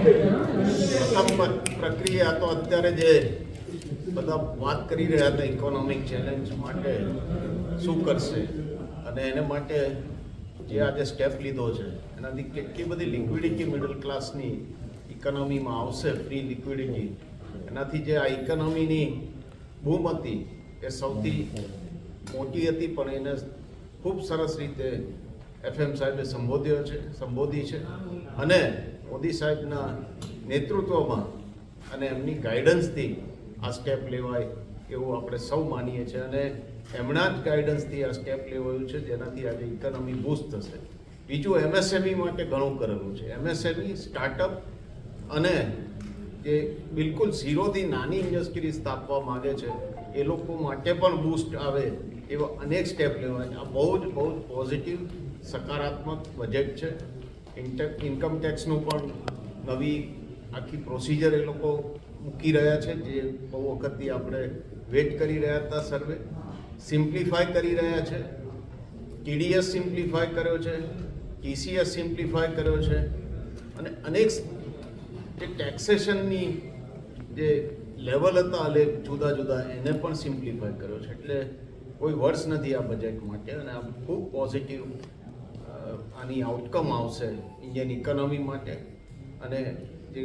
પ્રથમ પ્રક્રિયા તો અત્યારે જે બધા વાત કરી રહ્યા હતા ઇકોનોમિક ચેલેન્જ માટે શું કરશે અને એને માટે જે આજે સ્ટેપ લીધો છે એનાથી કેટલી બધી લિક્વિડિટી મિડલ ક્લાસની ઇકોનોમીમાં આવશે, ફ્રી લિક્વિડિટી. એનાથી જે આ ઇકોનોમીની બૂમ હતી એ સૌથી મોટી હતી, પણ એને ખૂબ સરસ રીતે FM સાહેબે સંબોધી છે અને મોદી સાહેબના નેતૃત્વમાં અને એમની ગાઈડન્સથી આ સ્ટેપ લેવાય એવું આપણે સૌ માનીએ છીએ અને એમના જ ગાઈડન્સથી આ સ્ટેપ લેવાયું છે, જેનાથી આજે ઇકોનોમી બૂસ્ટ થશે. બીજું MSME માટે ઘણું કરેલું છે. MSME સ્ટાર્ટઅપ અને જે બિલકુલ ઝીરોથી નાની ઇન્ડસ્ટ્રી સ્થાપવા માગે છે એ લોકો માટે પણ બૂસ્ટ આવે એવા અનેક સ્ટેપ લેવાય. આ બહુ જ પોઝિટિવ સકારાત્મક બજેટ છે. ઇન્કમ ટેક્સનું પણ નવી આખી પ્રોસિજર એ લોકો મૂકી રહ્યા છે, જે બહુ વખતથી આપણે વેટ કરી રહ્યા હતા. સર્વે સિમ્પ્લિફાય કરી રહ્યા છે. TDS સિમ્પ્લિફાય કર્યો છે, TCS સિમ્પ્લિફાય કર્યો છે અને અનેક જે ટેક્સેશનની જે લેવલ હતા જુદા જુદા એને પણ સિમ્પ્લિફાય કર્યો છે. એટલે કોઈ વર્ષ નથી આ બજેટ માટે અને આ ખૂબ પોઝિટિવ આની આઉટકમ આવશે ઇન્ડિયન ઇકોનોમી માટે. અને જે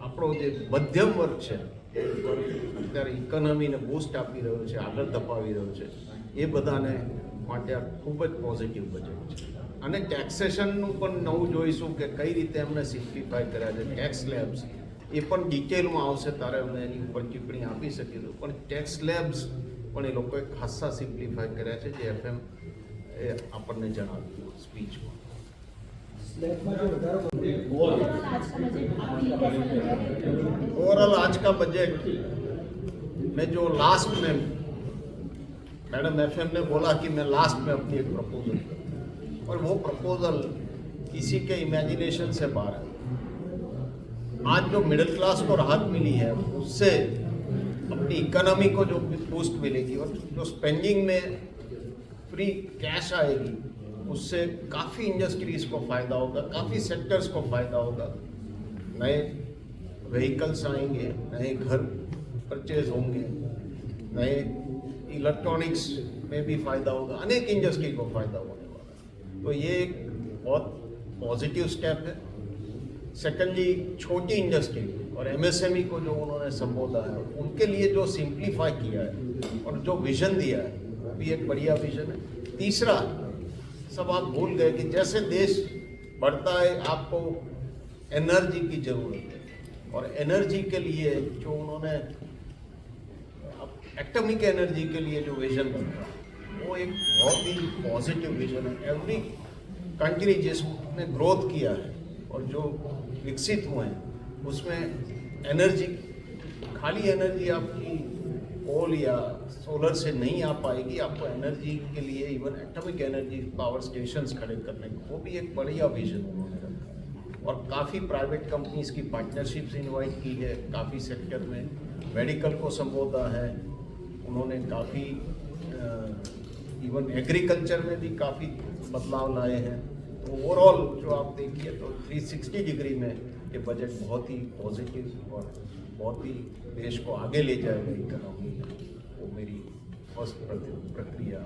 આપણો જે મધ્યમ વર્ગ છે એ અત્યારે ઇકોનોમીને બૂસ્ટ આપી રહ્યો છે, આગળ ધપાવી રહ્યો છે, એ બધાને માટે આ ખૂબ જ પોઝિટિવ બજેટ છે. અને ટેક્સેશનનું પણ નવું જોઈશું કે કઈ રીતે એમને સિમ્પ્લિફાય કર્યા છે. ટેક્સ લેબ્સ એ પણ ડિટેલમાં આવશે, તારે અમે એની ઉપર ટિપ્પણી આપી શકીશું, પણ ટેક્સ લેબ્સ પણ એ લોકોએ ખાસ્સા સિમ્પ્લિફાય કર્યા છે, જે FM એ આપણને જણાવ્યું સ્પીચમાં. ओवरऑल आज का बजट में जो लास्ट में मैडम FM ने बोला कि मैं लास्ट में अपनी एक प्रपोजल और वो प्रपोजल किसी के इमेजिनेशन से बाहर है. आज जो मिडिल क्लास को राहत मिली है उससे अपनी इकोनॉमी को जो बूस्ट मिलेगी और जो स्पेंडिंग में फ्री कैश आएगी उससे काफ़ी इंडस्ट्रीज़ को फ़ायदा होगा, काफ़ी सेक्टर्स को फ़ायदा होगा. नए व्हीकल्स आएंगे, नए घर परचेज होंगे, नए इलेक्ट्रॉनिक्स में भी फ़ायदा होगा, अनेक इंडस्ट्री को फ़ायदा होने वाला है. तो ये एक बहुत पॉजिटिव स्टेप है. सेकेंडली छोटी इंडस्ट्री और MSME को जो उन्होंने संबोधा है उनके लिए जो सिंप्लीफाई किया है और जो विज़न दिया है वो भी एक बढ़िया विज़न है. तीसरा, सब आप भूल गए कि जैसे देश बढ़ता है आपको एनर्जी की ज़रूरत है और एनर्जी के लिए जो उन्होंने एटॉमिक एनर्जी के लिए जो विज़न बनता है वो एक बहुत ही पॉजिटिव विज़न है. एवरी कंट्री जिसने ग्रोथ किया है और जो विकसित हुए हैं उसमें एनर्जी, खाली एनर्जी आपकी कोल या सोलर से नहीं आ पाएगी. आपको एनर्जी के लिए even atomic energy power stations खड़े करने को, वो भी एक बढ़िया विजन उन्होंने रखा और काफ़ी प्राइवेट कंपनीज की पार्टनरशिप्स इनवाइट की है. काफ़ी सेक्टर में मेडिकल को संबोधा है उन्होंने. काफ़ी इवन एग्रीकल्चर में भी काफ़ी बदलाव लाए हैं. तो ओवरऑल जो आप देखिए तो 360 डिग्री में ये बजट बहुत ही पॉजिटिव और बहुत ही देश को आगे ले जाएगा इकोनॉमी में. वो मेरी फर्स्ट प्रतिक्रिया.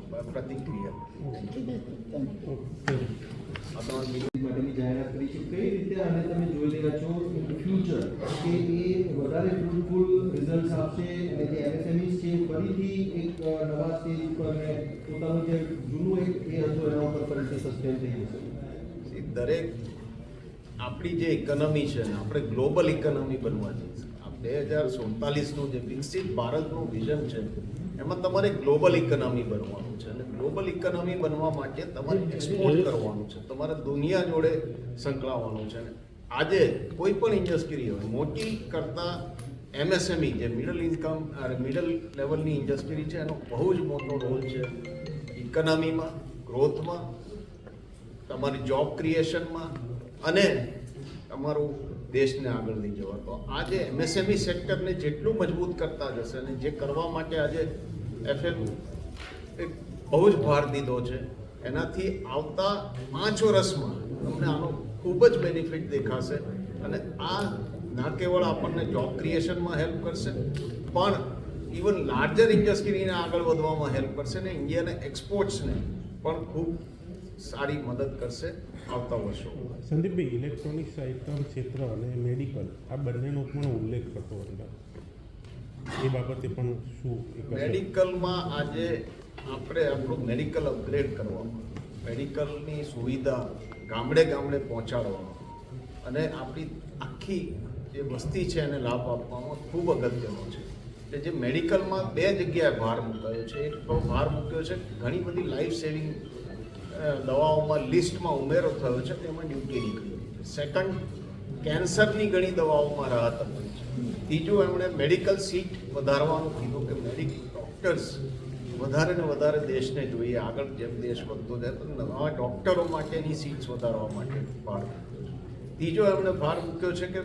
માટેની જાહેરાત કરી છે. કઈ રીતે આને તમે જોઈ રહ્યા છો ઇન ફ્યુચર કે એ વધારે ફ્રૂટફુલ રિઝલ્ટ્સ આપશે અને જે MSMEs છે ફરીથી એક નવા સ્ટેજ ઉપર અને પોતાનું જે જૂનું એક એ હતું એના ઉપર ફરીથી સસ્ટેન થઈ જશે? દરેક આપણી જે ઇકોનોમી છે ને આપણે ગ્લોબલ ઇકોનોમી બનવાની છે. 2047નું જે વિકસિત ભારતનું વિઝન છે એમાં તમારે ગ્લોબલ ઇકોનોમી બનવાનું છે અને ગ્લોબલ ઇકોનોમી બનવા માટે તમારે એક્સપોર્ટ કરવાનું છે, તમારે દુનિયા જોડે સંકળાવવાનું છે. આજે કોઈ પણ ઇન્ડસ્ટ્રી હોય મોટી કરતાં MSME જે મિડલ લેવલની ઇન્ડસ્ટ્રી છે એનો બહુ જ મોટો રોલ છે ઇકોનોમીમાં, ગ્રોથમાં, તમારી જોબ ક્રિએશનમાં અને તમારું દેશને આગળ લઈ જવા. તો આજે MSME સેક્ટરને જેટલું મજબૂત કરતા જશે અને જે કરવા માટે આજે FM બહુ જ ભાર દીધો છે એનાથી આવતા 5 વર્ષમાં તમને આનો ખૂબ જ બેનિફિટ દેખાશે અને આ ના કેવળ આપણને જોબ ક્રિએશનમાં હેલ્પ કરશે પણ ઇવન લાર્જર ઇન્ડસ્ટ્રીને આગળ વધવામાં હેલ્પ કરશે ને ઇન્ડિયાના એક્સપોર્ટ્સને પણ ખૂબ સારી મદદ કરશે આવતા વર્ષો. સંદીપભાઈ, ઇલેક્ટ્રોનિક્સ આઇટમ ક્ષેત્ર અને મેડિકલ આ બંનેનો પણ ઉલ્લેખ કરતો અંદર એ બાબતે પણ શું મેડિકલમાં આજે આપણે આપણું મેડિકલ અપગ્રેડ કરવામાં, મેડિકલની સુવિધા ગામડે ગામડે પહોંચાડવામાં અને આપણી આખી જે વસ્તી છે એને લાભ આપવામાં ખૂબ અગત્યનો છે. એટલે જે મેડિકલમાં બે જગ્યાએ ભાર મૂકાયો છે. એક તો ભાર મૂક્યો છે ઘણી બધી લાઈફ સેવિંગ દવાઓમાં લિસ્ટમાં ઉમેરો થયો છે તેમાં ડ્યુટી નીકળી છે. સેકન્ડ, કેન્સરની ઘણી દવાઓમાં રાહત આપી છે. ત્રીજું, એમણે મેડિકલ સીટ વધારવાનું કીધું કે ડૉક્ટર્સ વધારે ને વધારે દેશને જોઈએ, આગળ જેમ દેશ વધતો જાય તો નવા ડૉક્ટરો માટેની સીટ્સ વધારવા માટે ભાર મૂક્યો છે. ત્રીજો, એમણે ભાર મૂક્યો છે કે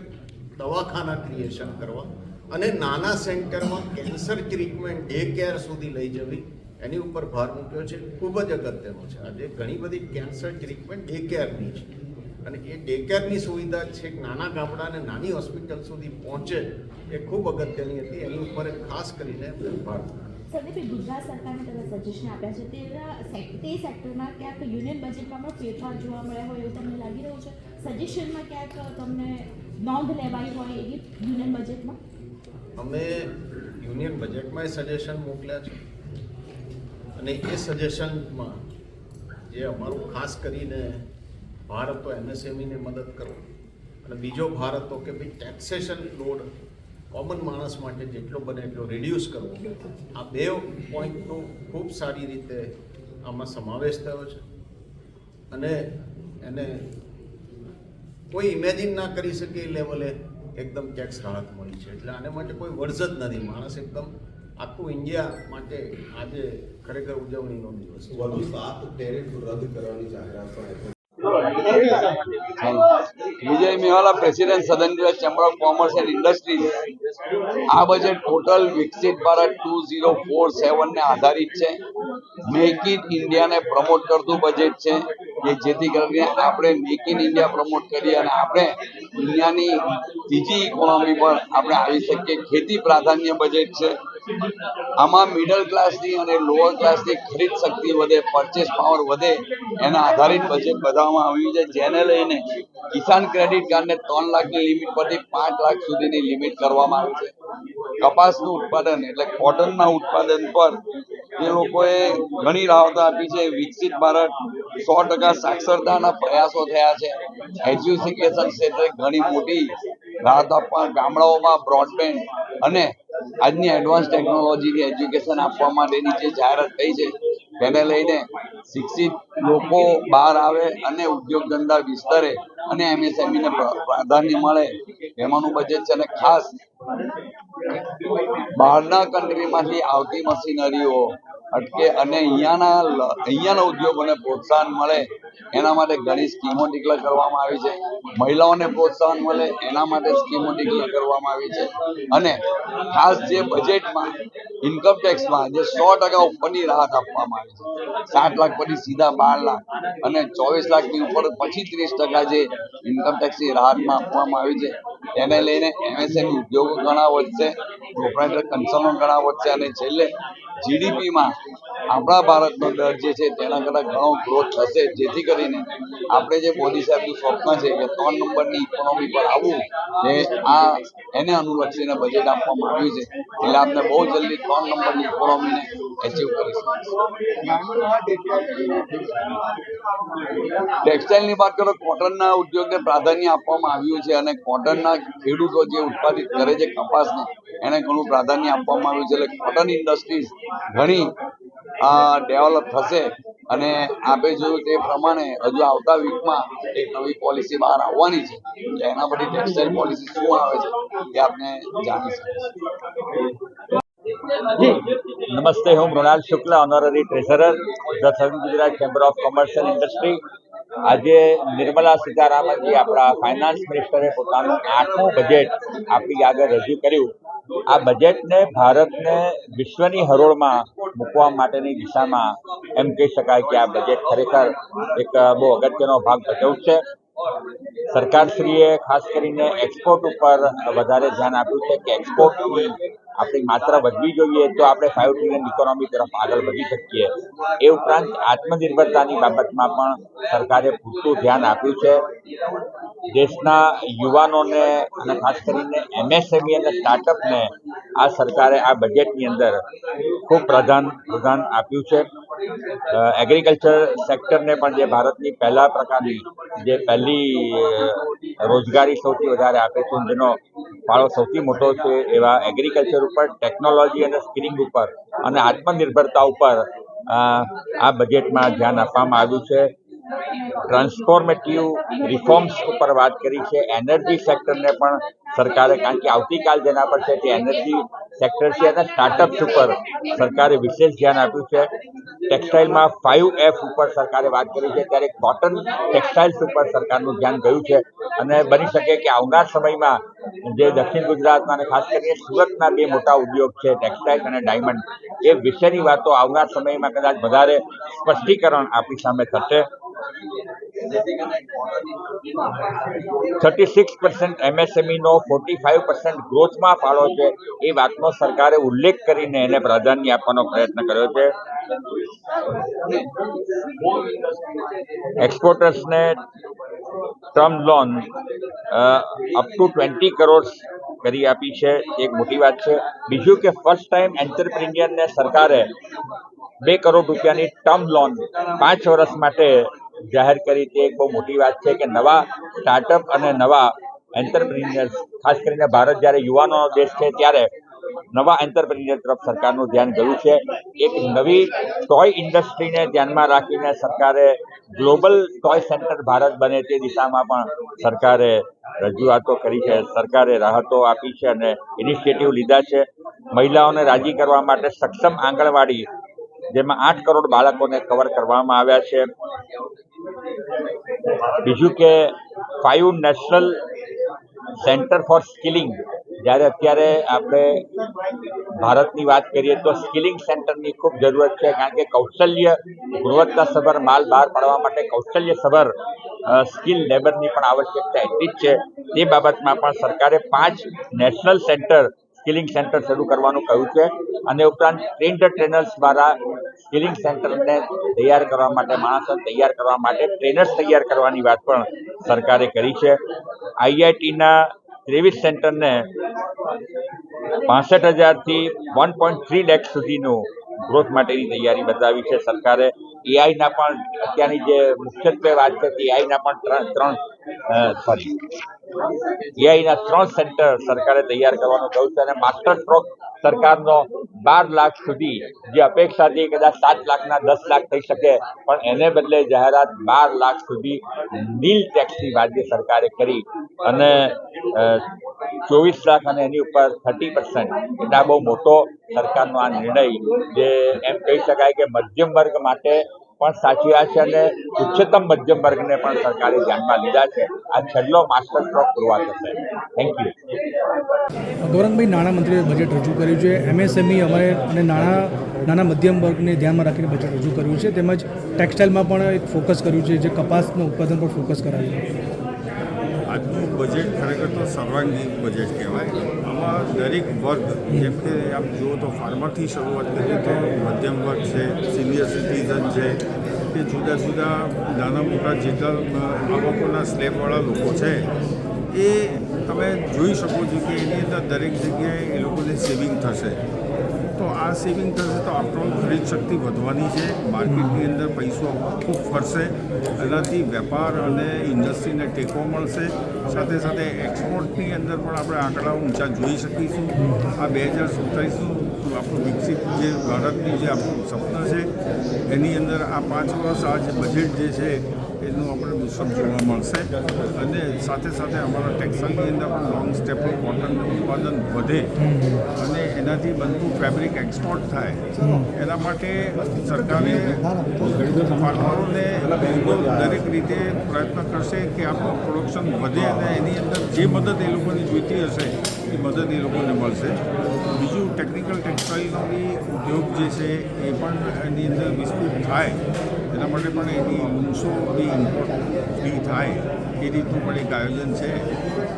દવાખાના ક્રિએશન કરવા અને નાના સેન્ટરમાં કેન્સર ટ્રીટમેન્ટ ડે કેર સુધી લઈ જવી એની ઉપર ભાર મૂક્યો છે. ખૂબ જ અગત્યનો છે. આજે ઘણી બધી કેન્સર ટ્રીટમેન્ટ ડે કેરની છે અને એ ડે કેરની સુવિધા છે નાના ગામડા અને નાની હોસ્પિટલ સુધી પહોંચે એ ખૂબ અગત્યની હતી. એની ઉપર ખાસ કરીને ભાર. સંદીપભાઈ, ગુજરાત સરકારને તમે સજેશન આપ્યા છે તે સેક્ટરમાં ક્યાંક યુનિયન બજેટમાં પણ ફેરફાર જોવા મળ્યા હોય એવું તમને લાગી રહ્યું છે? સજેશનમાં ક્યાંક તમને નોંધ લેવાઈ હોય એવી યુનિયન બજેટમાં? અમે યુનિયન બજેટમાં સજેશન મોકલ્યા છે અને એ સજેશનમાં જે અમારું ખાસ કરીને ભાર હતો MSMEને મદદ કરો અને બીજો ભાર હતો કે ભાઈ ટેક્સેશન લોડ કોમન માણસ માટે જેટલો બને એટલો રિડ્યુસ કરવો. આ બે પોઈન્ટનો ખૂબ સારી રીતે આમાં સમાવેશ થયો છે અને એને કોઈ ઇમેજિન ના કરી શકે એ લેવલે એકદમ ટેક્સ રાહત મળી છે. એટલે આને માટે કોઈ વર્જ જ નથી. માણસ એકદમ આખું ઇન્ડિયા માટે આજે ખરેખર ઉજવણીનો દિવસ છે. વધુ 7 ટેરિફ રદ કરવાની જાહેરાત પણ વિજય મેવાલા, પ્રેસિડેન્ટ સદન chamber of commerce and industries. આ બજેટ ટોટલ વિકસિત ભારત 2047 ને આધારિત છે. મેક ઇન ઇન્ડિયાને પ્રમોટ કરતું બજેટ છે કે જેથી કરીને આપણે મેક ઇન ઇન્ડિયા પ્રમોટ કરીએ અને આપણે દુનિયાની ત્રીજી ઇકોનોમી પર આપણે આવી શકીએ. ખેતી પ્રાધાન્ય બજેટ છે. આમાં મિડલ ક્લાસની અને લોઅર ક્લાસની ખરીદ શક્તિ વધે, પરચેસ પાવર વધે એના આધારિત બજેટ બનાવવામાં આવ્યું છે. જેને લઈને કિસાન ક્રેડિટ કાર્ડને 3 લાખની લિમિટ પરથી 5 લાખ સુધીની લિમિટ કરવામાં આવી છે. કપાસનું ઉત્પાદન એટલે કોટનના ઉત્પાદન પર એ લોકોએ ઘણી રાહતો આપી છે. વિકસિત ભારત 100% સાક્ષરતાના પ્રયાસો થયા છે. એજ્યુકેશન ક્ષેત્રે ઘણી મોટી રાહત આપવા, ગામડાઓમાં બ્રોડબેન્ડ અને આજની એડવાન્સ ટેકનોલોજીથી એજ્યુકેશન આપવા માટેની જે જાહેરાત થઈ છે તેને લઈને શિક્ષિત લોકો બહાર આવે અને ઉદ્યોગ ધંધા વિસ્તરે અને MSMEને પ્રાધાન્ય મળે એમાંનું બજેટ છે. અને ખાસ બહારના કન્ટ્રીમાંથી આવતી મશીનરીઓ અટકે અને અહીંયાના ઉદ્યોગોને પ્રોત્સાહન મળે એના માટે ઘણી સ્કીમો ડિક્લેર કરવામાં આવી છે. મહિલાઓને પ્રોત્સાહન મળે એના માટે સ્કીમો ડિક્લેર કરવામાં આવી છે. અને ખાસ જે બજેટમાં ઇન્કમ ટેક્સમાં જે 100% ઉપરની રાહત આપવામાં આવી છે, 7 લાખ પછી સીધા 12 લાખ અને 24 લાખની ઉપર પછી 30% જે ઇન્કમ ટેક્સની રાહતમાં આપવામાં આવી છે તેને લઈને MSME ઉદ્યોગો ઘણા વધશે, પ્રોપ્રાઇટર કન્સર્નો ઘણા વધશે અને છેલ્લે GDPમાં આપણા ભારતનો દર જે છે તેના કરતાં ઘણો ગ્રોથ થશે. જેથી કરીને આપણે જે મોદી સાહેબનું સ્વપ્ન છે કે 3 નંબરની ઇકોનોમી પર આવવું એને અનુલક્ષીને બજેટ આપવામાં આવ્યું છે. એટલે આપણે બહુ જલ્દી 3 નંબરની ઇકોનોમીને એચીવ કરીશું. ટેક્સટાઇલની વાત કરો, કોટનના ઉદ્યોગને પ્રાધાન્ય આપવામાં આવ્યું છે અને કોટનના ખેડૂતો જે ઉત્પાદિત કરે છે કપાસને એને ઘણું પ્રાધાન્ય આપવામાં આવ્યું છે. એટલે કોટન ઇન્ડસ્ટ્રીઝ ઘણી ડેવલપ થશે અને આપણે જોયું તે પ્રમાણે હજુ આવતા વીકમાં એક નવી પોલિસી બહાર આવવાની છે. એટલે એના પછી ટેક્સટાઇલ પોલિસી શું આવે છે એ આપણે જાણી શકીશું. નમસ્તે, હું મૃણાલ શુક્લ, ઓનરરી ટ્રેઝરર ધ સદન Gujarat chamber of commerce and industry. આજે નિર્મલા સીતારામનજી આપણા ફાઇનાન્સ મિનિસ્ટરે પોતાનું 8મું બજેટ આપણી આગળ રજૂ કર્યું. આ બજેટને ભારતને વિશ્વની હરોળમાં મૂકવા માટેની દિશામાં એમ કહી શકાય કે આ બજેટ ખરેખર એક બહુ અગત્યનો ભાગ ભજવશે. સરકારશ્રીએ ખાસ કરીને એક્સપોર્ટ ઉપર વધારે ધ્યાન આપ્યું છે કે એક્સપોર્ટની આપણી માત્રા વધવી જોઈએ તો આપણે 5 ટ્રિલિયન ઇકોનોમી તરફ આગળ વધી શકીએ. એ ઉપરાંત આત્મનિર્ભરતાની બાબતમાં પણ સરકારે પૂરતું ધ્યાન આપ્યું છે. દેશના યુવાનોને અને ખાસ કરીને MSME અને સ્ટાર્ટઅપને આ સરકારે આ બજેટની અંદર ખૂબ પ્રધાન આપ્યું છે. એગ્રીકલ્ચર સેક્ટરને પણ જે ભારતની પહેલી રોજગારી સૌથી વધારે આપે છે, જેનો ફાળો સૌથી મોટો છે, એવા એગ્રીકલ્ચર ઉપર, ટેકનોલોજી અને સ્કિલિંગ ઉપર અને આત્મનિર્ભરતા ઉપર આ બજેટમાં ધ્યાન આપવામાં આવ્યું છે. ટ્રાન્સફોર્મેટિવ રિફોર્મ્સ ઉપર વાત કરી છે. એનર્જી સેક્ટરને પણ સરકારે, કારણ કે આવતીકાલ જેના પર છે તે એનર્જી સેક્ટર છે અને સ્ટાર્ટઅપ્સ ઉપર સરકારે વિશેષ ધ્યાન આપ્યું છે. ટેક્સટાઇલમાં 5F ઉપર સરકારે વાત કરી છે, ત્યારે કોટન ટેક્સટાઇલ્સ ઉપર સરકારનું ધ્યાન ગયું છે અને બની શકે કે આવનાર સમયમાં જે દક્ષિણ ગુજરાતના અને ખાસ કરીને સુરતના 2 મોટા ઉદ્યોગ છે, ટેક્સટાઇલ અને ડાયમંડ, એ વિશેની વાતો આવનાર સમયમાં કદાચ વધારે સ્પષ્ટીકરણ આપણી સામે થશે. 36% MSME નો 45% ગ્રોથમાં ફાળો છે, એ વાતનો સરકારે ઉલ્લેખ કરીને એને પ્રાધાન્ય આપવાનો પ્રયત્ન કર્યો છે. એક્સપોર્ટર્સને term loan up to 20 crore કરી આપી છે, એક મોટી વાત છે. બીજું કે ફર્સ્ટ ટાઈમ એન્ટરપ્રિન્યોરને સરકારે 2 કરોડ રૂપિયાની ટર્મ લોન 5 વર્ષ માટે જાહેર કરી. તે એક બહુ મોટી વાત છે કે નવા સ્ટાર્ટઅપ અને નવા એન્ટરપ્રિન્યોર્સ, ખાસ કરીને ભારત જ્યારે યુવાનોનો દેશ છે ત્યારે નવા એન્ટરપ્રિન્યોર તરફ સરકારનું ધ્યાન ગયું છે. એક નવી ટોય ઇન્ડસ્ટ્રીને ધ્યાનમાં રાખીને સરકારે ગ્લોબલ ટોય સેન્ટર ભારત બને તે દિશામાં પણ સરકારે રજૂઆતો કરી છે, સરકારે રાહતો આપી છે અને ઇનિશિયેટિવ લીધા છે. મહિલાઓને રાજી કરવા માટે સક્ષમ આંગણવાડી, જેમાં 8 કરોડ બાળકોને કવર કરવામાં આવ્યા છે. બીજું કે 5 નેશનલ સેન્ટર ફોર સ્કિલિંગ, જ્યારે અત્યારે આપણે ભારતની વાત કરીએ તો સ્કિલિંગ સેન્ટરની ખૂબ જરૂરત છે, કારણ કે કૌશલ્ય ગુણવત્તાસભર માલ બહાર પાડવા માટે કૌશલ્યસભર સ્કિલ લેબરની પણ આવશ્યકતા એટલી જ છે. તે બાબતમાં પણ સરકારે 5 નેશનલ સ્કિલિંગ સેન્ટર શરૂ કરવાનું કહ્યું છે અને ઉપરાંત ટ્રેનર્સ દ્વારા સ્કિલિંગ સેન્ટરને તૈયાર કરવા માટે, માણસોને તૈયાર કરવા માટે ટ્રેનર્સ તૈયાર કરવાની વાત પણ સરકારે કરી છે. IITના 23 સેન્ટરને 65,000થી 1.3 લાખ સુધીનું ગ્રોથ માટેની તૈયારી બતાવી છે સરકારે. એઆઈના પણ અત્યારની જે મુખ્યત્વે વાત છે કે એઆઈના 3 સેન્ટર સરકારે તૈયાર કરવાનું કહ્યું છે અને માસ્ટર સ્ટ્રોક સરકારનો 12 લાખ સુધી, જે અપેક્ષા હતી કદાચ 7 લાખના 10 લાખ થઈ શકે, પણ એને બદલે જાહેરાત 12 લાખ સુધી નીલ ટેક્સની વાત જે સરકારે કરી અને 24 લાખ અને એની ઉપર 30%, એટલે આ બહુ મોટો સરકારનો આ નિર્ણય, જે એમ કહી શકાય કે મધ્યમ વર્ગ માટે પણ સાચવ્યા છે અને ઉચ્ચતમ મધ્યમ વર્ગને પણ સરકારે ધ્યાનમાં લીધા છે. આ છેલ્લો માસ્ટર સ્ટ્રોક પૂરવાર થશે. Thank you. ગૌરંગભાઈ, નાણામંત્રીએ બજેટ રજૂ કર્યું છે. MSME અને નાના મધ્યમ વર્ગને ધ્યાનમાં રાખીને બજેટ રજૂ કર્યું છે. તેમજ ટેક્સટાઇલમાં પણ એક ફોકસ કર્યું છે, જે કપાસનું ઉત્પાદન પર ફોકસ કરાયું છે. આજનું બજેટ ખરેખર તો સર્વાંગી બજેટ કહેવાય. આમાં દરેક વર્ગ, જેમ કે આપ જુઓ તો ફાર્મરથી શરૂઆત કરીએ તો મધ્યમ વર્ગ છે, સિનિયર સિટીઝન છે, કે જુદા જુદા નાના મોટા જેટલા આવકોના સ્લેબવાળા લોકો છે, એ તમે જોઈ શકો છો કે એની અંદર દરેક જગ્યાએ એ લોકોને સેવિંગ થશે. તો આ સેવિંગ થશે તો આફ્ટરઓલ ખરીદ શક્તિ વધવાની છે. માર્કેટની અંદર પૈસો ખૂબ ફરશે, એનાથી વેપાર અને ઇન્ડસ્ટ્રીને ટેકો મળશે. સાથે સાથે એક્સપોર્ટની અંદર પણ આપણે આંકડાઓ ઊંચા જોઈ શકીશું. આ 2047નું આપણું વિકસિત જે ભારતની જે આપણું સપના છે, એની અંદર આ 5 વર્ષ આ જે બજેટ જે છે એનું આપણે દુષ્ફળ જોવા મળશે. અને સાથે સાથે અમારા ટેક્સટાઇલની અંદર પણ લોંગ સ્ટેપલ કોટનનું ઉત્પાદન વધે અને એનાથી બનતું ફેબ્રિક એક્સપોર્ટ થાય, એના માટે સરકારે ફાર્મરોને દરેક રીતે પ્રયત્ન કરશે કે આપણું પ્રોડક્શન વધે અને એની અંદર જે મદદ એ લોકોની જોઈતી હશે એ મદદ એ લોકોને મળશે. બીજું ટેકનિકલ ટેક્સટાઇલનો બી ઉદ્યોગ જે છે એ પણ એની અંદર વિસ્તૃત થાય, એના માટે પણ એની લૂમ્સો બી ઇમ્પોર્ટ ફ્રી થાય એ રીતનું પણ એક આયોજન છે.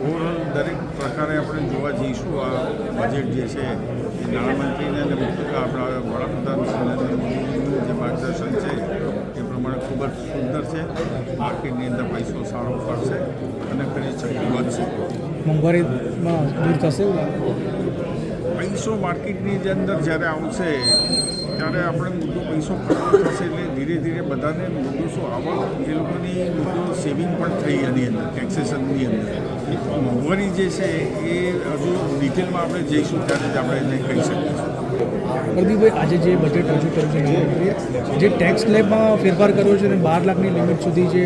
ઓવરઓલ દરેક પ્રકારે આપણે જોવા જઈશું આ બજેટ જે છે એ નાણામંત્રીને અને આપણા વડાપ્રધાન શ્રી નરેન્દ્ર મોદીનું જે માર્ગદર્શન છે એ પ્રમાણે ખૂબ જ સુંદર છે. માર્કેટની અંદર પૈસો સારો પડશે અને ખરીદ શક્તિ વધશે. મોંઘવારીમાં દૂર થશે. પૈસો માર્કેટની જે અંદર જ્યારે આવશે ત્યારે આપણે મુદ્દો પૈસો ખર્ચ થશે એટલે ધીરે ધીરે બધાને મુદ્દો શું આવક એ લોકોની મુદ્દો સેવિંગ પણ થઈ એની અંદર ટેક્સેશનની અંદર. મોંઘવારી જે છે એ હજુ ડિટેલમાં આપણે જઈશું ત્યારે જ આપણે એને કહી શકીશું. પ્રદીપભાઈ, આજે જે બજેટ રજૂ કર્યું છે નાણામંત્રીએ, જે ટેક્સ સ્લેબમાં ફેરફાર કર્યો છે અને 12 લાખની લિમિટ સુધી જે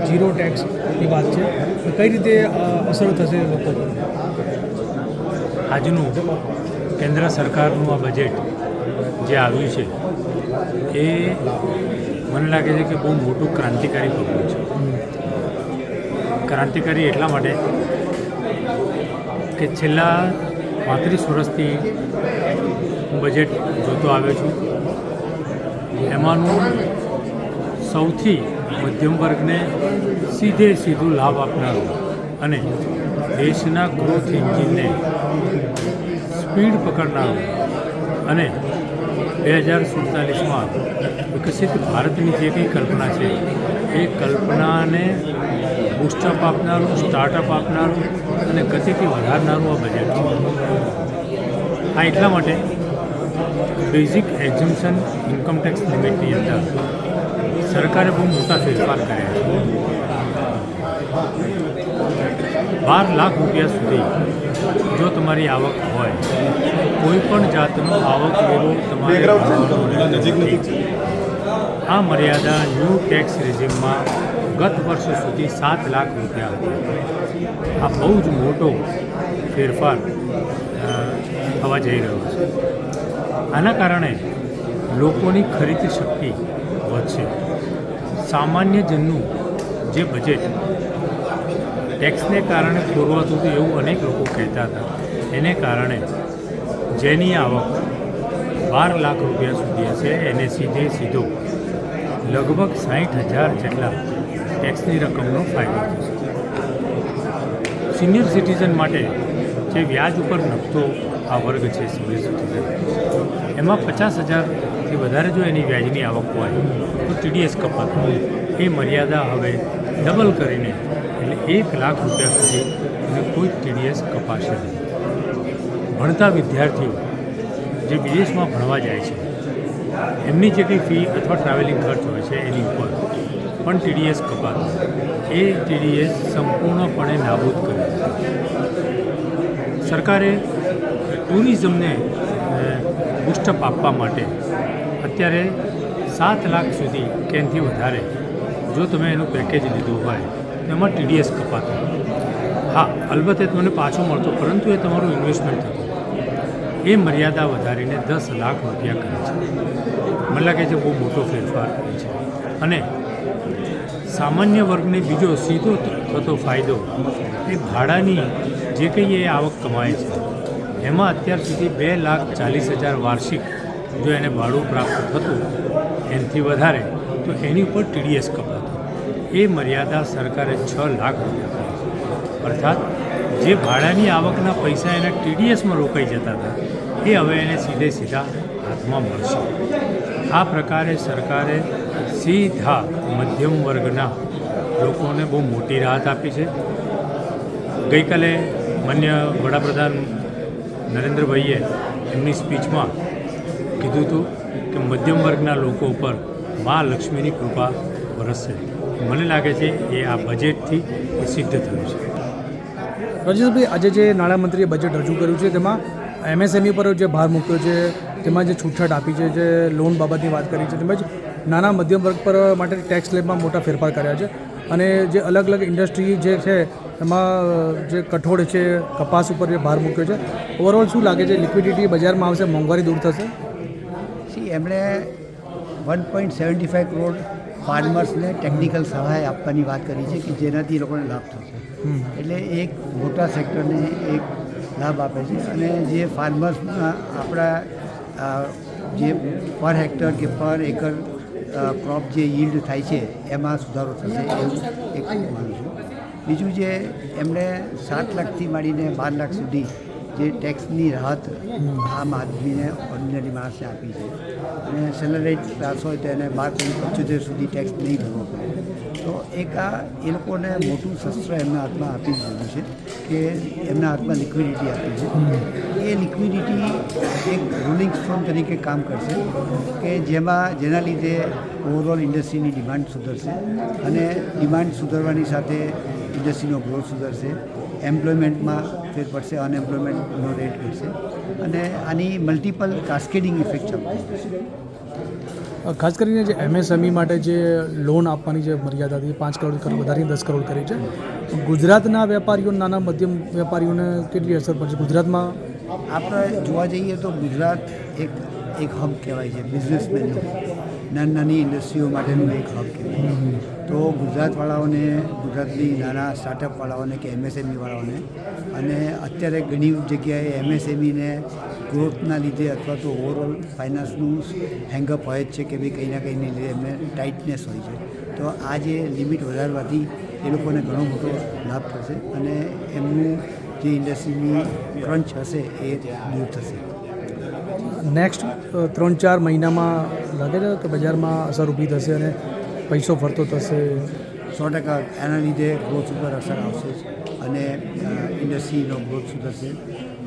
ઝીરો ટેક્સની વાત છે, તો કઈ રીતે અસર થશે લોકો પર? આજનું કેન્દ્ર સરકારનું આ બજેટ જે આવ્યું છે એ મને લાગે છે કે બહુ મોટું ક્રાંતિકારી પગલું છે. ક્રાંતિકારી એટલા માટે કે છેલ્લા 35 વર્ષથી હું બજેટ જોતો આવ્યો છું. એમાંનું સૌથી મધ્યમ વર્ગને સીધું લાભ આપનારું અને દેશના ગ્રોથ એન્જિનને સ્પીડ પકડનારું અને 2047માં વિકસિત ભારતની જે કંઈ કલ્પના છે એ કલ્પનાને બૂસ્ટઅપ આપનારું, સ્ટાર્ટઅપ આપનારું અને ગતિથી વધારનારું આ બજેટ છે. આ એટલા માટે બેઝિક એક્ઝમ્પશન ઇન્કમટેક્સ લિમિટની અંદર સરકારે બહુ મોટા ફેરફાર કર્યા છે. 12 લાખ રૂપિયા સુધી જો તમારી આવક હોય, કોઈ પણ જાતનો આવકવેરો તમારે આ મર્યાદા ન્યૂ ટેક્સ રેઝિમમાં ગત વર્ષ સુધી 7 લાખ રૂપિયા હતી. આ બહુ જ મોટો ફેરફાર થવા જઈ રહ્યો છે. આના કારણે લોકોની ખરીદ શક્તિ વધશે. સામાન્ય જનનું જે બજેટ ટેક્સને કારણે ખોરવાતું હતું એવું અનેક લોકો કહેતા હતા, એને કારણે જેની આવક 12 લાખ રૂપિયા સુધી હશે એને સીધો લગભગ 60,000 જેટલા ટેક્સની રકમનો ફાયદો થશે. સિનિયર સિટીઝન માટે જે વ્યાજ ઉપર નફતો આ વર્ગ છે સિનિયર સિટીઝન, એમાં 50,000થી વધારે જો એની વ્યાજની આવક હોય તો TDS કપાત એ મર્યાદા હવે ડબલ કરીને એટલે 1 લાખ રૂપિયા સુધી અને કોઈ TDS કપાશે નહીં. ભણતા વિદ્યાર્થીઓ જે વિદેશમાં ભણવા જાય છે એમની જે કંઈ ફી અથવા ટ્રાવેલિંગ ખર્ચ હોય છે એની ઉપર પણ TDS કપાત, એ TDS સંપૂર્ણપણે નાબૂદ કરે છે. સરકારે ટુરિઝમને બૂસ્ટઅપ આપવા માટે અત્યારે 7 લાખ સુધી કે એનાથી વધારે જો તમે એનું પેકેજ લીધું હોય એમાં TDS કપાતો. હા, અલબત્ત એ તમને પાછો મળતો, પરંતુ એ તમારું ઇન્વેસ્ટમેન્ટ થતું. એ મર્યાદા વધારીને 10 લાખ રૂપિયા કરે છે. મને લાગે છે બહુ મોટો ફેરફાર છે. અને સામાન્ય વર્ગને બીજો સીધો થતો ફાયદો એ ભાડાની જે કંઈ એ આવક કમાય છે એમાં અત્યાર સુધી 2,40,000 વાર્ષિક જો એને ભાડું પ્રાપ્ત થતું એનાથી વધારે તો એની ઉપર TDS કપાતું. એ મર્યાદા સરકારે 6 લાખ રૂપિયા કરી છે. અર્થાત જે ભાડાની આવકના પૈસા એના TDSમાં રોકાઈ જતા હતા એ હવે એને સીધા હાથમાં મળશે. આ પ્રકારે સરકારે સીધા મધ્યમ વર્ગના લોકોને બહુ મોટી રાહત આપી છે. ગઈકાલે માન્ય વડાપ્રધાન નરેન્દ્રભાઈએ એમની સ્પીચમાં કીધું હતું કે મધ્યમ વર્ગના લોકો ઉપર મા લક્ષ્મીની કૃપા વરસશે. મને લાગે છે એ આ બજેટથી એ સિદ્ધ થયું છે. રજનીશભાઈ, આજે જે નાણામંત્રીએ બજેટ રજૂ કર્યું છે તેમાં MSME પર જે ભાર મૂક્યો છે, તેમાં જે છૂટછાટ આપી છે, જે લોન બાબતની વાત કરી છે, તેમજ નાના મધ્યમ વર્ગ પર માટે ટેક્સ સ્લેબમાં મોટા ફેરફાર કર્યા છે અને જે અલગ અલગ ઇન્ડસ્ટ્રી જે છે એમાં જે કઠોળ છે, કપાસ ઉપર જે ભાર મૂક્યો છે, ઓવરઓલ શું લાગે છે લિક્વિડિટી બજારમાં આવશે, મોંઘવારી દૂર થશે? એમણે 1.75 કરોડ ફાર્મર્સને ટેકનિકલ સહાય આપવાની વાત કરી છે કે જેનાથી લોકોને લાભ થશે. એટલે એક મોટા સેક્ટરને એક લાભ આપે છે. અને જે ફાર્મર્સમાં આપણા જે પર હેક્ટર કે પર એકર ક્રોપ જે યીલ્ડ થાય છે એમાં સુધારો થશે એવું એક માનું છું. બીજું જે એમણે 7 લાખથી માંડીને 12 લાખ સુધી જે ટેક્સની રાહત આમ આદમીને ઓર્ડિનરી માણસને આપી છે અને સેલરેડ ક્લાસ હોય તો એને 12.75 સુધી ટેક્સ નહીં ભરવો પડે. તો એક આ એ લોકોને મોટું શસ્ત્ર એમના હાથમાં આપી દીધું છે કે એમના હાથમાં લિક્વિડિટી આપી છે. એ લિક્વિડિટી એક રોલિંગ સ્ટોન તરીકે કામ કરશે કે જેના લીધે ઓવરઓલ ઇન્ડસ્ટ્રીની ડિમાન્ડ સુધરશે અને ડિમાન્ડ સુધરવાની સાથે ઇન્ડસ્ટ્રીનો ગ્રોથ સુધરશે, એમ્પ્લોયમેન્ટમાં ફેર પડશે, અનએમ્પ્લોયમેન્ટનો રેટ ઘટશે અને આની મલ્ટિપલ કાસ્કેડિંગ ઇફેક્ટ આપશે. ખાસ કરીને જે MSME માટે જે લોન આપવાની જે મર્યાદા હતી 5 કરોડ વધારીને 10 કરોડ કરી છે, ગુજરાતના વેપારીઓ, નાના મધ્યમ વેપારીઓને કેટલી અસર પડશે? ગુજરાતમાં આપણે જોવા જઈએ તો ગુજરાત એક હબ કહેવાય છે બિઝનેસમેનનું, નાની ઇન્ડસ્ટ્રીઓ માટેનું એક હબ કહેવાય. તો ગુજરાતવાળાઓને, ગુજરાતની નાના સ્ટાર્ટઅપવાળાઓને કે MSME વાળાઓને, અને અત્યારે ઘણી જગ્યાએ MSMEને ગ્રોથના લીધે અથવા તો ઓવરઓલ ફાઇનાન્સનું હેંગઅપ હોય જ છે કે ભાઈ કંઈ ના કંઈને લીધે એમને ટાઇટનેસ હોય છે. તો આ જે લિમિટ વધારવાથી એ લોકોને ઘણો મોટો લાભ થશે અને એમનું જે ઇન્ડસ્ટ્રીની ક્રંચ હશે એ દૂર થશે. નેક્સ્ટ 3-4 મહિનામાં લાગે છે કે બજારમાં અસર ઊભી થશે અને પૈસો ફરતો થશે? 100% એના લીધે ગ્રોથ ઉપર અસર આવશે અને ઇન્ડસ્ટ્રીનો ગ્રોથ સુધરશે.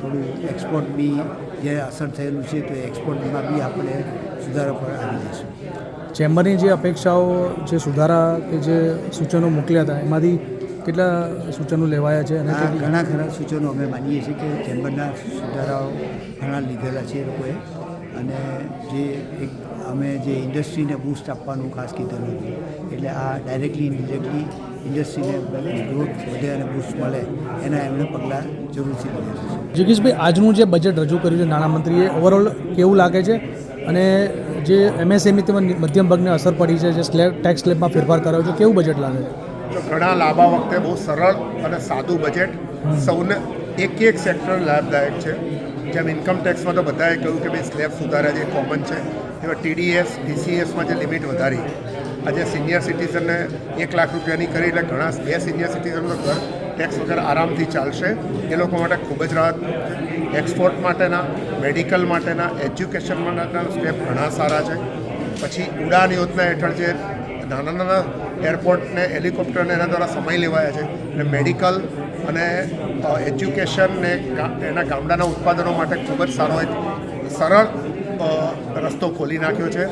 થોડું એક્સપોર્ટ બી જે અસર થયેલું છે તો એક્સપોર્ટમાં બી આપણે સુધારા પર આવી જઈશું. ચેમ્બરની જે અપેક્ષાઓ, જે સુધારા કે જે સૂચનો મોકલ્યા હતા એમાંથી કેટલા સૂચનો લેવાયા છે? અને ઘણા ખરા સૂચનો અમે માનીએ છીએ કે ચેમ્બરના સુધારાઓ ઘણા લીધેલા છે એ લોકોએ, અને જે એક અમે જે ઇન્ડસ્ટ્રીને બૂસ્ટ આપવાનું ખાસ કીધેલું હતું. એટલે આ ડાયરેક્ટલી ઇન્ડિરેક્ટલી ઇન્ડસ્ટ્રીને ગ્રોથ વધે અને બૂસ્ટ મળે એના એમણે પગલાં જરૂરથી લીધેલા છે. જગીશભાઈ, આજનું જે બજેટ રજૂ કર્યું છે નાણામંત્રીએ, ઓવરઓલ કેવું લાગે છે? અને જે MSME તેમજ મધ્યમ વર્ગને અસર પડી છે, જે ટેક્સ સ્લેબમાં ફેરફાર કર્યો છે, કેવું બજેટ લાગે છે? તો ઘણા લાંબા વખતે બહુ સરળ અને સાદું બજેટ, સૌને એક સેક્ટર લાભદાયક છે. જેમ ઇન્કમ ટેક્સમાં તો બધાએ કહ્યું કે ભાઈ સ્લેબ સુધારા જે કોમન છે, એવા TDS, TCSમાં જે લિમિટ વધારી, આજે સિનિયર સિટીઝનને 1 લાખ રૂપિયાની કરી એટલે ઘણા 2 સિનિયર સિટીઝનનો ઘર ટેક્સ વગર આરામથી ચાલશે. એ લોકો માટે ખૂબ જ રાહત. એક્સપોર્ટ માટેના, મેડિકલ માટેના, એજ્યુકેશન માટેના સ્ટેપ ઘણા સારા છે. પછી ઉડાન યોજના હેઠળ જે નાના એરપોર્ટને, હેલિકોપ્ટરને એના દ્વારા સમય લેવાયા છે, એટલે મેડિકલ અને એજ્યુકેશનને એના ગામડાના ઉત્પાદનો માટે ખૂબ જ સારો એક સરળ રસ્તો ખોલી નાખ્યો છે.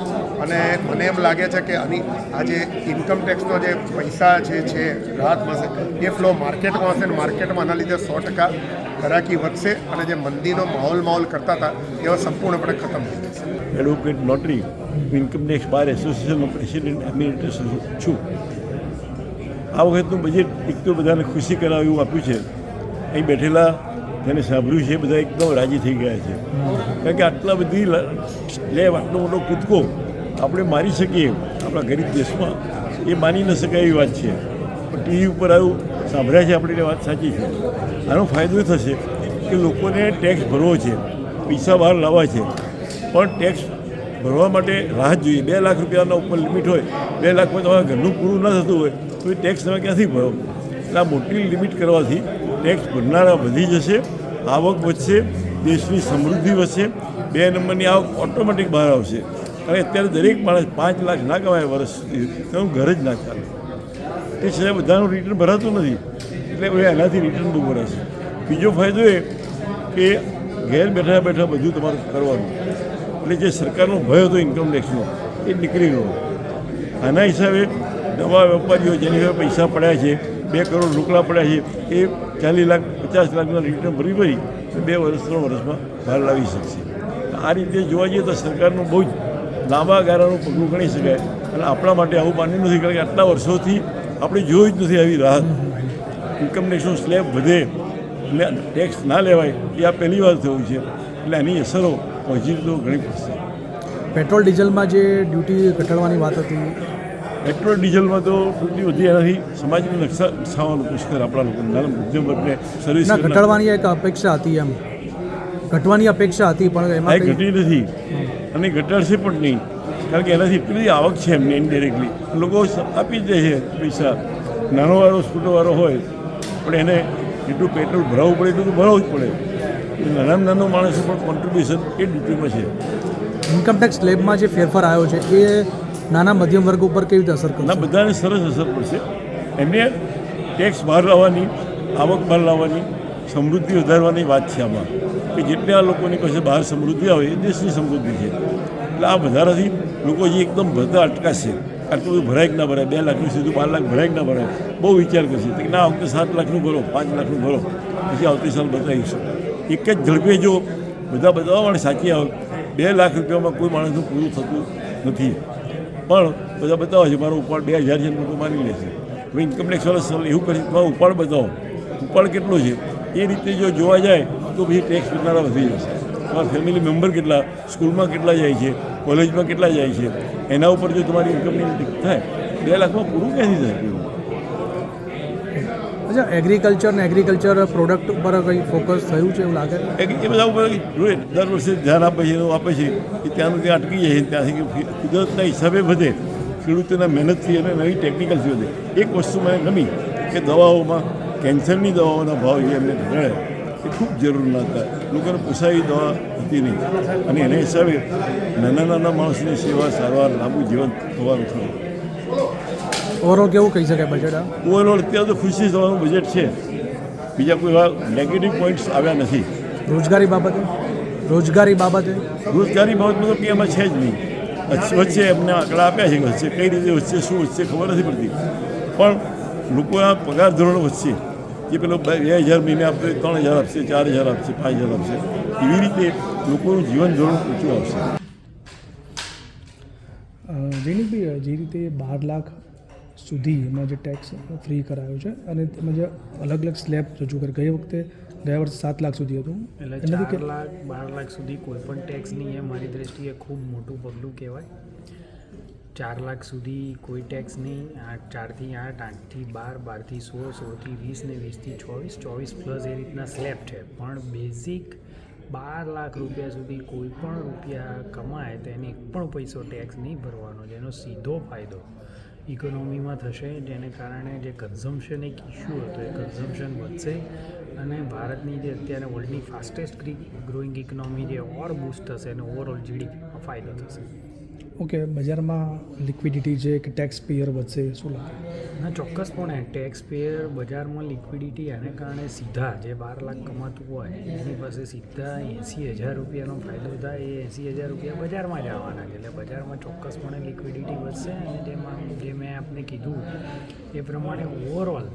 અને મને એમ લાગે છે કે આ જે ઇન્કમ ટેક્સનો જે પૈસા જે છે રાહત મળશે, એ ફ્લો માર્કેટમાં હશે અને માર્કેટમાં આના લીધે 100% ગ્રાહકી વધશે અને જે મંદીનો માહોલ કરતા હતા એવા સંપૂર્ણપણે ખતમ થઈ જશે. એડવોકેટ નોટરી, ઇન્કમ ટેક્સ બાર એસોસિએશનનો પ્રેસિડેન્ટ એમિરેટસ છું. આ વખતનું બજેટ એક તો બધાને ખુશી કરાવે એવું આપ્યું છે. અહીં બેઠેલા જેને સાંભળ્યું છે એ બધા એકદમ રાજી થઈ ગયા છે, કારણ કે આટલા બધી સ્લેબ, આટલો મોટો કૂદકો આપણે મારી શકીએ આપણા ગરીબ દેશમાં, એ માની ન શકાય એવી વાત છે. પણ ટીવી ઉપર આવું સાંભળ્યા છે આપણે, વાત સાચી છે. આનો ફાયદો એ થશે કે લોકોને ટેક્સ ભરવો છે, પૈસા બહાર લાવવા છે, પણ ટેક્સ ભરવા માટે રાહત જોઈએ. 2 લાખ રૂપિયાના ઉપર લિમિટ હોય, 2 લાખમાં તમારા ઘરનું પૂરું ન થતું હોય તો એ ટેક્સ તમે ક્યાંથી ભરો? એટલે આ મોટી લિમિટ કરવાથી ટેક્સ ભરનારા વધી જશે, આવક વધશે, દેશની સમૃદ્ધિ વધશે, 2 નંબરની આવક ઓટોમેટિક બહાર આવશે. કારણ કે અત્યારે દરેક માણસ 5 લાખ ના કમાય વર્ષ સુધી, તેનું ઘર જ ના ચાલે. તે સિવાય બધાનું રિટર્ન ભરાતું નથી, એટલે એનાથી રિટર્ન બહુ ભરાશે. બીજો ફાયદો એ કે ઘેર બેઠા બેઠા બધું તમારું કરવાનું, એટલે જે સરકારનો ભય હતો ઇન્કમ ટેક્સનો એ નીકળી ગયો. આના હિસાબે નવા વેપારીઓ જેની પાસે પૈસા પડ્યા છે, 2 કરોડ રોકડા પડ્યા છે, એ 40 લાખ 50 લાખના રિટર્ન ભરી 2 વર્ષ 3 વર્ષમાં બહાર લાવી શકશે. આ રીતે જોવા જઈએ તો સરકારનું બહુ જ લાંબા ગાળાનું પગલું ગણી શકાય. અને આપણા માટે આવું માન્યું નથી, કારણ કે આટલા વર્ષોથી આપણે જોયું જ નથી આવી રાહત. ઇન્કમ ટેક્સનો સ્લેબ વધે એટલે ટેક્સ ના લેવાય એ આ પહેલી વાર થયું છે, એટલે આની અસરો પહોંચી તો ઘણી પડશે. પેટ્રોલ ડીઝલમાં જે ડ્યુટી ઘટાડવાની વાત હતી, પેટ્રોલ ડીઝલમાં તો ડ્યુટી વધી, એનાથી સમાજને નુકસાન થવાનું પુષ્કળ આપણા લોકોને, નાના મધ્યમ વર્ગને સર્વિસ ઘટાડવાની એક અપેક્ષા હતી, એમ ઘટવાની અપેક્ષા હતી પણ એમાં ઘટી નથી અને ઘટાડશે પણ નહીં. કારણ કે એનાથી એટલી બધી આવક છે એમને ઇનડાયરેક્ટલી લોકો આપી જ દે છે પૈસા. નાનો વાળો સ્કૂટરવાળો હોય પણ એને જેટલું પેટ્રોલ ભરાવવું પડે એટલું તો ભરાવવું જ પડે. નાનામાં નાનો માણસો પણ કોન્ટ્રીબ્યુશન એ ડ્યુટીમાં છે. ઇન્કમટેક્સ સ્લેબમાં જે ફેરફાર આવ્યો છે એ નાના મધ્યમ વર્ગ ઉપર કેવી રીતે અસર કરશે? ના, બધાને સરસ અસર પડશે. એમને ટેક્સ બહાર લાવવાની, આવક બહાર લાવવાની, સમૃદ્ધિ વધારવાની વાત છે આમાં, કે જેટલી આ લોકોની પાસે બહાર સમૃદ્ધિ આવે એ દેશની સમૃદ્ધિ છે. એટલે આ વધારાથી લોકો જે એકદમ ભરતા અટકાશે. આટલું બધું ભરાય કે ના ભરાય, 2 લાખનું સીધું 12 લાખ ભરાય કે ના ભરાય, બહુ વિચાર કરશે કે ના આ વખતે 7 લાખનું ભરો, 5 લાખનું ભરો, પછી આવતી સાલ બતાવીશું. એક જ ઝડપે જો બધા બતાવવા સાચી આવક 2 લાખ રૂપિયામાં કોઈ માણસનું પૂરું થતું નથી, પણ બધા બતાવે છે મારો ઉપાડ 2000 છે, લોકો માની લેશે. હવે ઇન્કમટેક્સવાળા એવું કરી ઉપાડ બતાવો, ઉપાડ કેટલો છે એ રીતે જો જોવા જાય તો પછી ટેક્સ ભરનારા વધી જશે. તમારા ફેમિલી મેમ્બર કેટલા, સ્કૂલમાં કેટલા જાય છે, કોલેજમાં કેટલા જાય છે, એના ઉપર જો તમારી ઇન્કમની થાય 2 લાખમાં પૂરું ક્યાંથી થાય? અચ્છા, એગ્રીકલ્ચર ને એગ્રીકલ્ચર પ્રોડક્ટ ઉપર કંઈ ફોકસ થયું છે એવું લાગે? એ બધા ઉપર દર વર્ષે ધ્યાન આપે છે, એનું આપે છે કે ત્યાંનું ત્યાં અટકી જાય છે, ત્યાંથી કુદરતના હિસાબે વધે, ખેડૂતોના મહેનતથી અને નવી ટેકનિકલથી વધે. એક વસ્તુ મને ગમી કે દવાઓમાં કેન્સરની દવાઓના ભાવ જે એમને ઘટાડે એ ખૂબ જરૂર ના હતા. લોકોને પોસાય દવા હતી નહીં, અને એના હિસાબે નાના નાના માણસની સેવા, સારવાર, લાંબુ જીવન થવાનું થયું. ઓવરઓલ કેવું કહી શકાય બજેટ? ઓવરઓલ અત્યારે તો ખુશી થવાનું બજેટ છે, બીજા કોઈ એવા નેગેટિવ પોઈન્ટ્સ આવ્યા નથી. રોજગારી બાબતે રોજગારી બાબતે તો કે એમાં છે જ નહીં. વચ્ચે એમને આંકડા આપ્યા છે, વચ્ચે કઈ રીતે વચ્ચે શું વચ્ચે ખબર નથી પડતી, પણ લોકોના પગાર ધોરણ વચ્ચે જે પેલો 2000 મહિને આપશે, 3000 આપશે, 4000 આપશે, 5000 આપશે, એવી રીતે લોકોનું જીવન ધોરણ ઊંચું આવશે. જૈનિકભાઈ, જે રીતે 12 લાખ સુધી એમાં જે ટેક્સ ફ્રી કરાયો છે અને એમાં જે અલગ અલગ સ્લેબ રજૂ કરી, ગયા વર્ષે 7 લાખ સુધી હતું, એટલે 4 લાખ 12 લાખ સુધી કોઈ પણ ટેક્સ નહીં, એ મારી દ્રષ્ટિએ ખૂબ મોટું પગલું કહેવાય. 4 લાખ સુધી કોઈ ટેક્સ નહીં, 4 થી 8, 8 થી 12, 12 થી 16, 16 થી 20 ને 20 થી 24, 24 પ્લસ એ રીતના સ્લેબ છે. પણ બેઝિક 12 લાખ રૂપિયા સુધી કોઈ પણ રૂપિયા કમાય તો એને એક પણ પૈસો ટેક્સ નહીં ભરવાનો, જેનો સીધો ફાયદો ઇકોનોમીમાં થશે, જેને કારણે જે કન્ઝમ્પશન એક ઇશ્યુ હતો એ કન્ઝમ્પશન વધશે અને ભારતની જે અત્યારે વર્લ્ડની ફાસ્ટેસ્ટ ગ્રોઈંગ ઇકોનોમી જે ઓર બૂસ્ટ થશે અને ઓવરઓલ જીડીપીમાં ફાયદો થશે. ઓકે, બજારમાં લિક્વિડિટી છે કે ટેક્સ પેયર વધશે, શું લાગે? ના, ચોક્કસપણે ટેક્સ પેયર બજારમાં લિક્વિડિટી એને કારણે સીધા જે 12 લાખ કમાતું હોય એની પાસે સીધા 80,000 રૂપિયાનો ફાયદો થાય, એ 80,000 રૂપિયા બજારમાં જ આવવાના છે. એટલે બજારમાં ચોક્કસપણે લિક્વિડિટી વધશે અને જેમાં જે મેં આપને કીધું એ પ્રમાણે ઓવરઓલ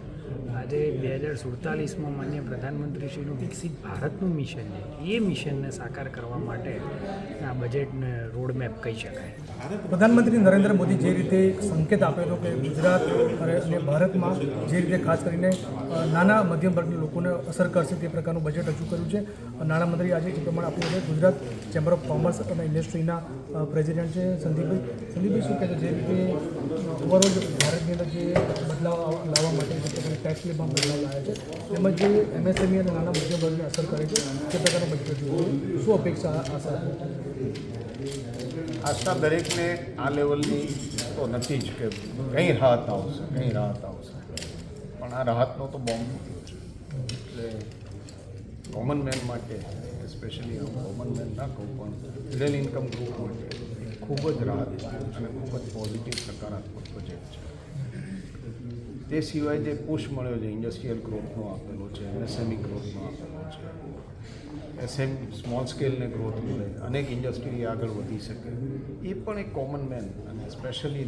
આજે 2047માં માનનીય પ્રધાનમંત્રીશ્રીનું વિકસિત ભારતનું મિશન છે, એ મિશનને સાકાર કરવા માટે આ બજેટને રોડમેપ કહી શકાય. પ્રધાનમંત્રી નરેન્દ્ર મોદી જે રીતે સંકેત આપ્યો હતો કે ગુજરાત અને ભારતમાં જે રીતે ખાસ કરીને નાના મધ્યમ વર્ગના લોકોને અસર કરશે તે પ્રકારનું બજેટ રજૂ કર્યું છે. નાણામંત્રી આજે જે પ્રમાણે આપ્યું છે, ગુજરાત ચેમ્બર ઓફ કોમર્સ અને ઇન્ડસ્ટ્રીના પ્રેસિડેન્ટ છે સંદીપભાઈ શું કહેશે, જે રીતે ઓવરઓલ ભારતની અંદર જે બદલાવ લાવવા માટે ટેક્સ સ્લેબમાં બદલાવ લાવ્યા છે, તેમજ જે એમએસએમઈ અને નાના મધ્યમ વર્ગને અસર કરે છે તે પ્રકારનું બજેટ રજૂ કર્યું, શું અપેક્ષા આશા? આશા દરેકને આ લેવલની તો નથી જ કે કંઈ રાહત આવશે, પણ આ રાહતનો તો બોમ્બ નથી. એટલે કોમન મેન માટે, સ્પેશિયલી કોમન મેન ના કહું પણ મિડલ ઇન્કમ ગ્રુપ માટે ખૂબ જ રાહત છે અને ખૂબ જ પોઝિટિવ સકારાત્મક બજેટ છે. તે સિવાય જે પુશ મળ્યો છે ઇન્ડસ્ટ્રીયલ ગ્રોથનો આપેલો છે, એમએસએમઈ ગ્રોથનો આપેલો છે, સ્મોલ સ્કેલને ગ્રોથ મળે, અનેક ઇન્ડસ્ટ્રી આગળ વધી શકે, એ પણ એક કોમન મેન અને સ્પેશિયલી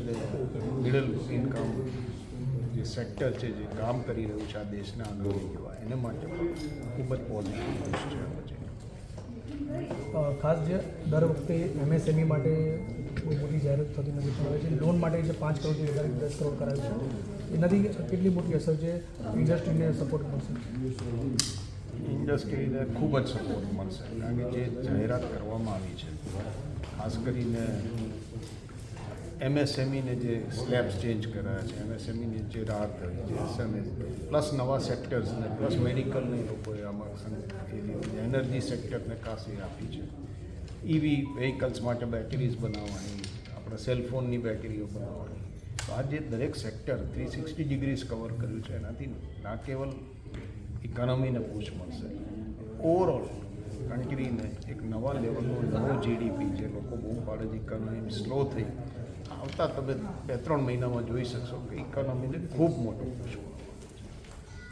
મિડલ ઇન્કમ જે સેક્ટર છે જે કામ કરી રહ્યું છે આ દેશને આગળ લઈ જવા, એને માટે ખૂબ જ પોઝિટિવ પુશ છે આ બજેટ. ખાસ જે દર વખતે એમએસએમઈ માટે બહુ મોટી જાહેરાત થતી નથી, આવે છે લોન માટે જે 5 કરોડથી વધારે 10 કરોડ કરાવ્યું છે, એનાથી કેટલી મોટી અસર છે, ઇન્ડસ્ટ્રીને સપોર્ટ મળશે? ઇન્ડસ્ટ્રીને ખૂબ જ સપોર્ટ મળશે, કારણ કે જે જાહેરાત કરવામાં આવી છે, ખાસ કરીને એમએસએમઈને જે સ્લેબ્સ ચેન્જ કરાયા છે, એમએસએમઈને જે રાહત કરી છે, એસએમએસ પ્લસ નવા સેક્ટર્સને પ્લસ મેડિકલને લોકોએ આમાં એનર્જી સેક્ટરને ખાસ એ આપી છે, ઇવી વ્હીકલ્સ માટે બેટરીઝ બનાવવાની આપણે સેલફોનની બેટરીઓ બનાવવાની. તો આ જે દરેક સેક્ટર 360 ડિગ્રીઝ કવર કર્યું છે, એનાથી ના કેવલ ઇકોનોમીને પૂછ મળશે, ઓવરઓલ કન્ટ્રીને એક નવા લેવલનો નવો જીડીપી, જે લોકો બહુ પાડે છે ઇકોનોમી સ્લો થઈ, આવતા તમે 2-3 મહિનામાં જોઈ શકશો કે ઇકોનોમીને ખૂબ મોટો પૂછ મળશે.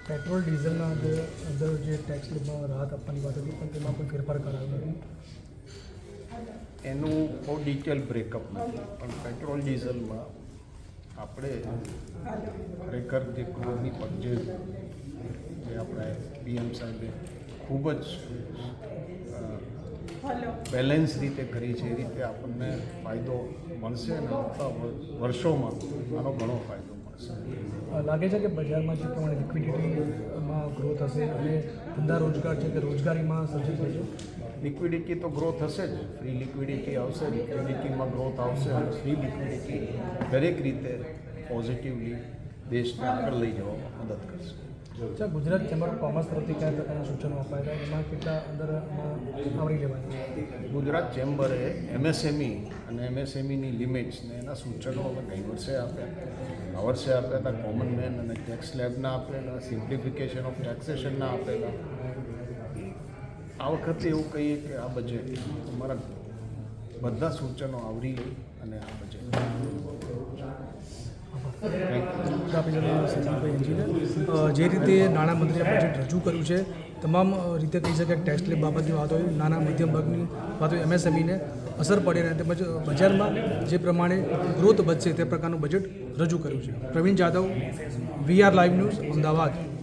પેટ્રોલ ડીઝલના અંદર જે ટેક્સ સ્લેબમાં રાહત આપવાની વાત હતી, પણ તેમાં કોઈ ફેરફાર કરાયો નથી. એનું બહુ ડિટેલ બ્રેકઅપ નથી, પણ પેટ્રોલ ડીઝલમાં આપણે ખરેખર જે ક્રૂડની પરચેઝ જે આપણે પીએમ સાહેબે ખૂબ જ બેલેન્સ રીતે કરી છે, એ રીતે આપણને ફાયદો મળશે અને આવતા વર્ષોમાં આનો ઘણો ફાયદો મળશે. લાગે છે કે બજારમાં જે પ્રમાણે લિક્વિડિટીમાં ગ્રોથ હશે અને ધંધા રોજગાર છે કે રોજગારીમાં સર્જી થશે. લિક્વિડિટી તો ગ્રોથ હશે જ, ફ્રી લિક્વિડિટી આવશે, લિક્વિડિટીમાં ગ્રોથ આવશે અને ફ્રી લિક્વિડિટી દરેક રીતે પોઝિટિવલી દેશને આગળ લઈ જવામાં મદદ કરશે. અચ્છા, ગુજરાત ચેમ્બર ઓફ કોમર્સ તરફથી કયા પ્રકારના સૂચનો અપાયા હતા, એમાં કેટલા અંદર આવરી લેવાય? ગુજરાત ચેમ્બરે એમએસએમઈ અને એમએસએમઈની લિમિટ્સને એના સૂચનો અમે ગઈ વર્ષે આપ્યા, આ વર્ષે આપ્યા હતા, કોમન મેન અને ટેક્સ સ્લેબના આપેલા, સિમ્પ્લિફિકેશન ઓફ ટેક્સેશનના આપેલા. આ વખતે એવું કહીએ કે આ બજેટ અમારા બધા સૂચનો આવરી લઈ અને આ બજેટ. સંજીવભાઈ એન્જિનિયર, જે રીતે નાણામંત્રીએ બજેટ રજૂ કર્યું છે, તમામ રીતે કહી શકાય કે ટેક્સ સ્લેબ બાબતની વાત હોય, નાના મધ્યમ વર્ગની વાત હોય, એમએસએમઈને અસર પડે અને તેમજ બજારમાં જે પ્રમાણે ગ્રોથ વધશે તે પ્રકારનું બજેટ રજૂ કર્યું છે. Pravin Jadav, VR live news, Ahmedabad.